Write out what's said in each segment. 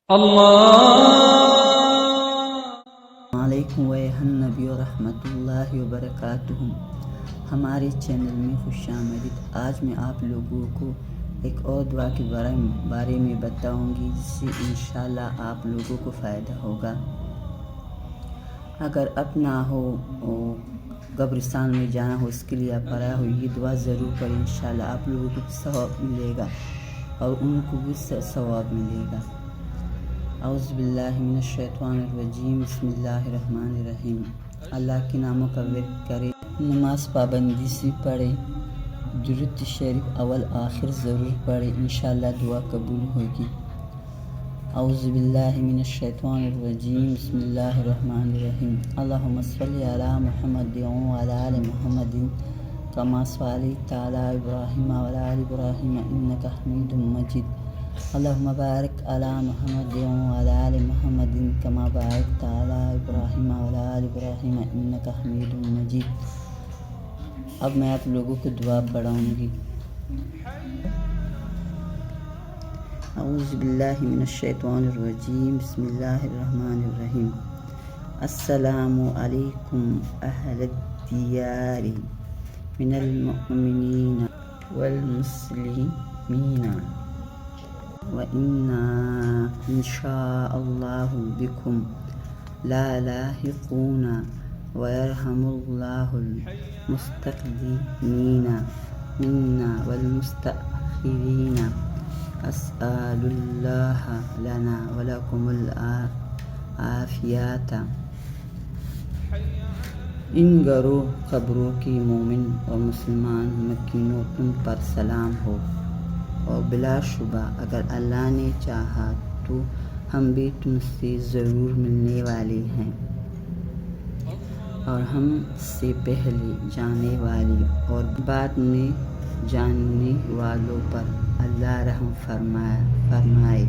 السلام علیکم نبی و رحمۃ اللہ وبرکاتہ۔ ہمارے چینل میں خوش آمدید۔ آج میں آپ لوگوں کو ایک اور دعا کے بارے میں بتاؤں گی جس سے انشاءاللہ آپ لوگوں کو فائدہ ہوگا۔ اگر اپنا ہو قبرستان میں جانا ہو، اس کے لیے آپ پڑھا ہو، یہ دعا ضرور پڑھیں، انشاءاللہ آپ لوگوں کو ثواب ملے گا اور ان کو بھی ثواب ملے گا۔ اعوذ باللہ من الشیطان الرجیم، بسم اللہ الرحمن الرحیم۔ اللہ کے ناموں کا ورد کرے، نماز پابندی سے پڑھے، درود شریف اول آخر ضرور پڑھے، انشاءاللہ دعا قبول ہوگی۔ اعوذ باللہ من الشیطان الرجیم، بسم اللہ الرحمن الرحیم۔ اللہم صلی علی محمد وعلی آل محمد کما صلیت علی ابراہیم وعلی آل ابراہیم انک حمید مجید۔ اللہم بارک علی محمد وعلی آل محمد کما بارکت علی ابراہیم وعلی آل ابراہیم انک حمید مجید۔ اب میں آپ لوگوں کو دعا پڑھاؤں گی۔ اعوذ باللہ من الشیطان الرجیم، بسم اللہ الرحمن الرحیم۔ السلام علیکم اہل الدیار من المؤمنین والمسلمین وَإِنَّا إِن شَاءَ اللَّهُ بِكُمْ لَلاحقُونَ وَيَرْحَمُ اللَّهُ الْمُسْتَقْدِمِينَ مِنَّا وَالْمُسْتَأْخِرِينَ۔ أَسْأَلُ اللَّهَ لَنَا وَلَكُمُ الْعَافِيَةَ۔ ان گھروں قبروں کی مومن اور مسلمان مکینوں تم پر سلام ہو، اور بلا شبہ اگر اللہ نے چاہا تو ہم بھی تم سے ضرور ملنے والے ہیں، اور ہم سے پہلے جانے والے اور بعد میں جاننے والوں پر اللہ رحم فرمائے۔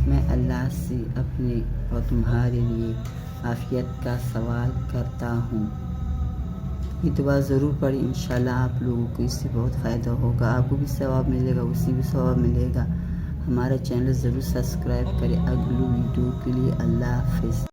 میں اللہ سے اپنے اور تمہارے لیے عافیت کا سوال کرتا ہوں۔ یہ دعا ضرور پڑھیں، انشاءاللہ آپ لوگوں کو اس سے بہت فائدہ ہوگا، آپ کو بھی ثواب ملے گا، اسی بھی ثواب ملے گا۔ ہمارا چینل ضرور سبسکرائب کریں۔ اگلی ویڈیو کے لیے اللہ حافظ۔